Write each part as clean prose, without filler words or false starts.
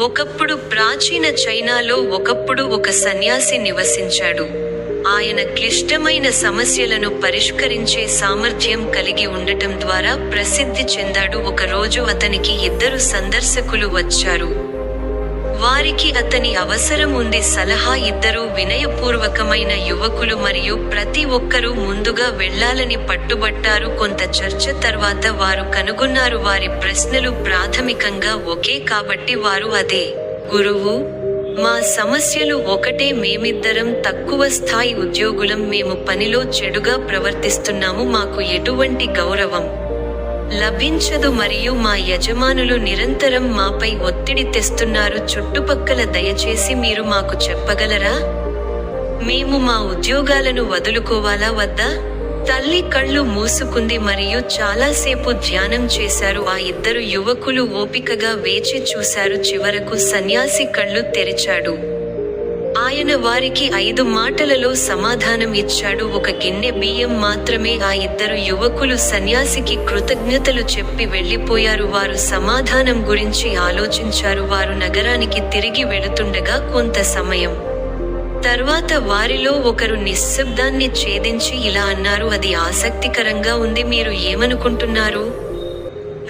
ఒకప్పుడు ప్రాచీన చైనాలో ఒకప్పుడు ఒక సన్యాసి నివసించాడు. ఆయన క్లిష్టమైన సమస్యలను పరిష్కరించే సామర్థ్యం కలిగి ఉండటం ద్వారా ప్రసిద్ధి చెందాడు. ఒకరోజు అతనికి 2 సందర్శకులు వచ్చారు. వారికి అతని అవసరం ఉంది. సలహా 2 వినయపూర్వకమైన యువకులు మరియు ప్రతి ఒక్కరూ ముందుగా వెళ్ళాలని పట్టుబట్టారు. కొంత చర్చ తర్వాత వారు కనుగొన్నారు వారి ప్రశ్నలు ప్రాథమికంగా ఒకే కాబట్టి వారు అదే, గురువు, మా సమస్యలు ఒకటే, మేమిద్దరం తక్కువ స్థాయి ఉద్యోగులం, మేము పనిలో చెడుగా ప్రవర్తిస్తున్నాము, మాకు ఎటువంటి గౌరవం లభించదు మరియు మా యజమానులు నిరంతరం మాపై ఒత్తిడి తెస్తున్నారు. చుట్టుపక్కల దయచేసి మీరు మాకు చెప్పగలరా? మేము మా ఉద్యోగాలను వదులుకోవాలా వద్దా? తల్లి కళ్ళు మూసుకుంది మరియు చాలాసేపు ధ్యానం చేశారు. ఆ 2 యువకులు ఓపికగా వేచి చూశారు. చివరకు సన్యాసి కళ్ళు తెరిచాడు. ఆయన వారికి 5 మాటలలో సమాధానం ఇచ్చాడు. 1 గిన్నె బియ్యం మాత్రమే. ఆ 2 యువకులు సన్యాసికి కృతజ్ఞతలు చెప్పి వెళ్ళిపోయారు. వారు సమాధానం గురించి ఆలోచించారు. వారు నగరానికి తిరిగి వెళుతుండగా కొంత సమయం తర్వాత వారిలో ఒకరు నిశ్శబ్దాన్ని ఛేదించి ఇలా అన్నారు, అది ఆసక్తికరంగా ఉంది, మీరు ఏమనుకుంటున్నారు?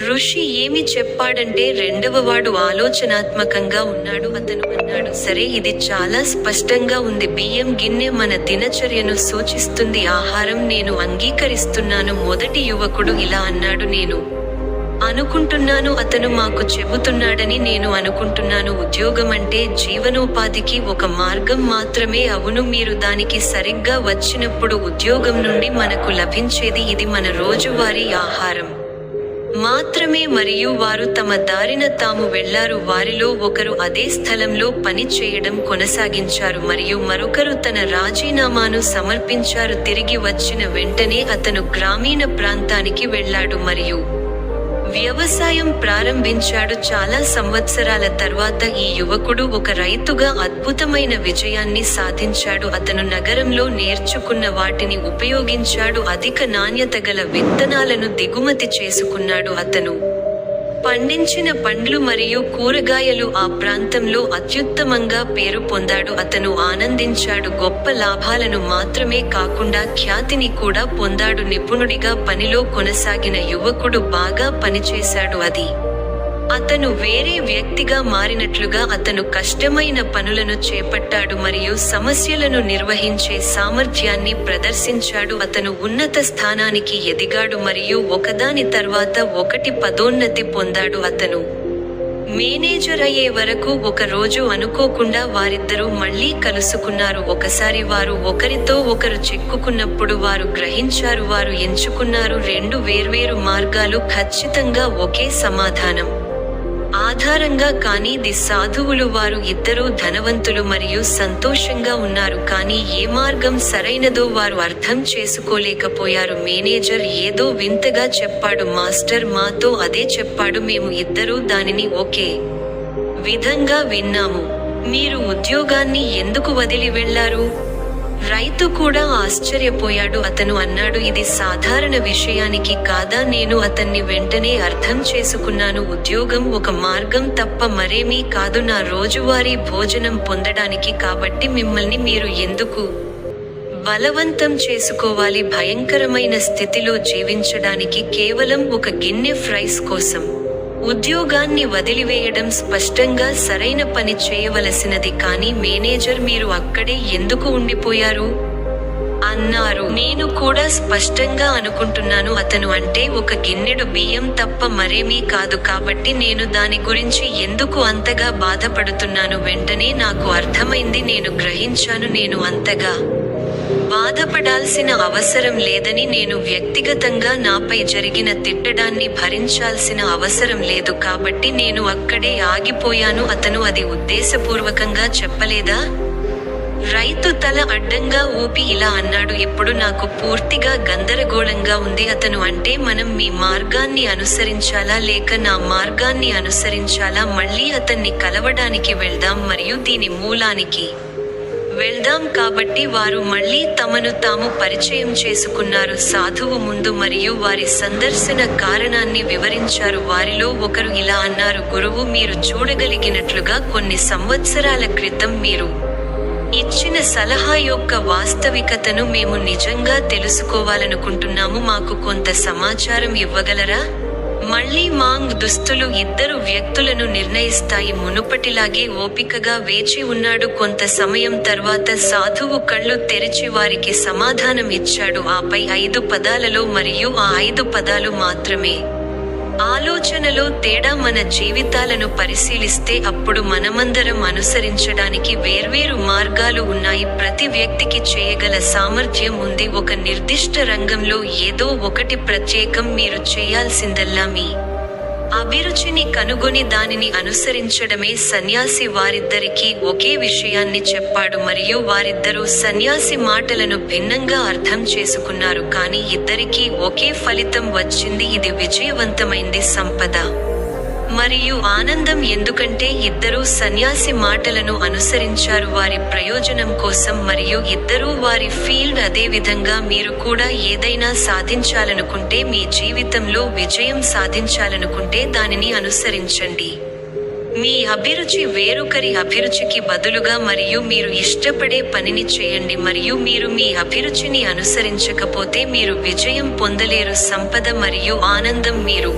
ఋషి ఏమి చెప్పాడంటే, రెండవవాడు ఆలోచనాత్మకంగా ఉన్నాడు. అతను అన్నాడు, సరే, ఇది చాలా స్పష్టంగా ఉంది. బియ్యం గిన్నె మన దినచర్యను సూచిస్తుంది. ఆహారం నేను అంగీకరిస్తున్నాను. మొదటి యువకుడు ఇలా అన్నాడు, నేను అనుకుంటున్నాను అతను మాకు చెబుతున్నాడని నేను అనుకుంటున్నాను. ఉద్యోగం అంటే జీవనోపాధికి ఒక మార్గం మాత్రమే. అవును, మీరు దానికి సరిగ్గా వచ్చినప్పుడు ఉద్యోగం నుండి మనకు లభించేది ఇది మన రోజువారీ ఆహారం మాత్రమే. మరియు వారు తమ దారిన తాము వెళ్లారు. వారిలో ఒకరు అదే స్థలంలో పని చేయడం కొనసాగించారు మరియు మరొకరు తన రాజీనామాను సమర్పించారు. తిరిగి వచ్చిన వెంటనే అతను గ్రామీణ ప్రాంతానికి వెళ్ళాడు మరియు వ్యవసాయం ప్రారంభించాడు. చాలా సంవత్సరాల తర్వాత ఈ యువకుడు ఒక రైతుగా అద్భుతమైన విజయాన్ని సాధించాడు. అతను నగరంలో నేర్చుకున్న వాటిని ఉపయోగించాడు. అధిక నాణ్యత గల విత్తనాలను దిగుమతి చేసుకున్నాడు. అతను పండించిన పండ్లు మరియు కూరగాయలు ఆ ప్రాంతంలో అత్యుత్తమంగా పేరు పొందాడు. అతను ఆనందించాడు. గొప్ప లాభాలను మాత్రమే కాకుండా ఖ్యాతిని కూడా పొందాడు. నిపుణుడిగా పనిలో కొనసాగిన యువకుడు బాగా పనిచేశాడు. అతను వేరే వ్యక్తిగా మారినట్లుగా అతను కష్టమైన పనులను చేపట్టాడు మరియు సమస్యలను నిర్వహించే సామర్థ్యాన్ని ప్రదర్శించాడు. అతను ఉన్నత స్థానానికి ఎదిగాడు మరియు ఒకదాని తర్వాత ఒకటి పదోన్నతి పొందాడు. అతను మేనేజర్ అయ్యే వరకు ఒక రోజు అనుకోకుండా వారిద్దరూ మళ్లీ కలుసుకున్నారు. ఒకసారి వారు ఒకరితో ఒకరు చిక్కుకున్నప్పుడు వారు గ్రహించారు వారు ఎంచుకున్నారు 2 వేర్వేరు మార్గాలు, ఖచ్చితంగా ఒకే సమాధానం ఆధారంగా. కానీ సాధువులు వారు ఇద్దరూ ధనవంతులు మరియు సంతోషంగా ఉన్నారు, కానీ ఏ మార్గం సరైనదో వారు అర్థం చేసుకోలేకపోయారు. మేనేజర్ ఏదో వింతగా చెప్పాడు, మాస్టర్ మాతో అదే చెప్పాడు, మేము ఇద్దరూ దానిని ఒకే విధంగా విన్నాము. మీరు ఉద్యోగాన్ని ఎందుకు వదిలి వెళ్లారు? రైతు కూడా ఆశ్చర్యపోయాడు. అతను అన్నాడు, ఇది సాధారణ విషయానికి కాదా? నేను అతన్ని వెంటనే అర్థం చేసుకున్నాను. ఉద్యోగం ఒక మార్గం తప్ప మరేమీ కాదు నా రోజువారీ భోజనం పొందడానికి. కాబట్టి మిమ్మల్ని మీరు ఎందుకు బలవంతం చేసుకోవాలి? భయంకరమైన స్థితిలో జీవించడానికి కేవలం 1 గిన్నె ఫ్రైస్ కోసం ఉద్యోగాన్ని వదిలివేయడం స్పష్టంగా సరైన పని చేయవలసినది. కానీ మేనేజర్ మీరు అక్కడే ఎందుకు ఉండిపోయారు అన్నారు. నేను కూడా స్పష్టంగా అనుకుంటున్నాను అతను అంటే 1 గిన్నెడు బియ్యం తప్ప మరేమీ కాదు, కాబట్టి నేను దాని గురించి ఎందుకు అంతగా బాధపడుతున్నాను. వెంటనే నాకు అర్థమైంది, నేను గ్రహించాను నేను అంతగా బాధపడాల్సిన అవసరం లేదని. నేను వ్యక్తిగతంగా నాపై జరిగిన తిట్టడాన్ని భరించాల్సిన అవసరం లేదు, కాబట్టి నేను అక్కడే ఆగిపోయాను. అతను అది ఉద్దేశపూర్వకంగా చెప్పలేదా? రైతు తల అడ్డంగా ఊపి ఇలా అన్నాడు, ఇప్పుడు నాకు పూర్తిగా గందరగోళంగా ఉంది. అతను అంటే మనం మీ మార్గాన్ని అనుసరించాలా లేక నా మార్గాన్ని అనుసరించాలా? మళ్ళీ అతన్ని కలవడానికి వెళ్దాం మరియు దీని మూలానికి వెళ్దాం. కాబట్టి వారు మళ్ళీ తమను తాము పరిచయం చేసుకున్నారు. సాధువు ముందు మరియు వారి సందర్శన కారణాన్ని వివరించారు. వారిలో ఒకరు ఇలా అన్నారు, గురువు, మీరు చూడగలిగినట్లుగా కొన్ని సంవత్సరాల క్రితం మీరు ఇచ్చిన సలహా యొక్క వాస్తవికతను మేము నిజంగా తెలుసుకోవాలనుకుంటున్నాము. మాకు కొంత సమాచారం ఇవ్వగలరా? మళ్ళీ మాంగ్ దుస్తులు ఇద్దరు వ్యక్తులను నిర్ణయిస్తాయి. మునుపటిలాగే ఓపికగా వేచి ఉన్నాడు. కొంత సమయం తర్వాత సాధువు కళ్ళు తెరిచి వారికి సమాధానం ఇచ్చాడు. ఆపై 5 పదాలలో, మరియు ఆ 5 పదాలు మాత్రమే. ఆలోచనలో తేడా. మన జీవితాలను పరిశీలిస్తే అప్పుడు మనమందరం అనుసరించడానికి వేర్వేరు మార్గాలు ఉన్నాయి. ప్రతి వ్యక్తికి చేయగల సామర్థ్యం ఉంది. ఒక నిర్దిష్ట రంగంలో ఏదో ఒకటి ప్రత్యేకం. మీరు చేయాల్సిందల్లా మీ అభిరుచిని కనుగొని దానిని అనుసరించడమే. సన్యాసి వారిద్దరికీ ఒకే విషయాన్ని చెప్పాడు మరియు వారిద్దరూ సన్యాసి మాటలను భిన్నంగా అర్థం చేసుకున్నారు, కానీ ఇద్దరికీ ఒకే ఫలితం వచ్చింది. ఇది విజయవంతమైంది. సంపద మరియు ఆనందం. ఎందుకంటే ఇద్దరూ సన్యాసి మాటలను అనుసరించారు వారి ప్రయోజనం కోసం, మరియు ఇద్దరూ వారి ఫీల్డ్. అదేవిధంగా మీరు కూడా ఏదైనా సాధించాలనుకుంటే, మీ జీవితంలో విజయం సాధించాలనుకుంటే దానిని అనుసరించండి. మీ అభిరుచి వేరొకరి అభిరుచికి బదులుగా, మరియు మీరు ఇష్టపడే పనిని చేయండి. మరియు మీరు మీ అభిరుచిని అనుసరించకపోతే మీరు విజయం పొందలేరు. సంపద మరియు ఆనందం. మీరు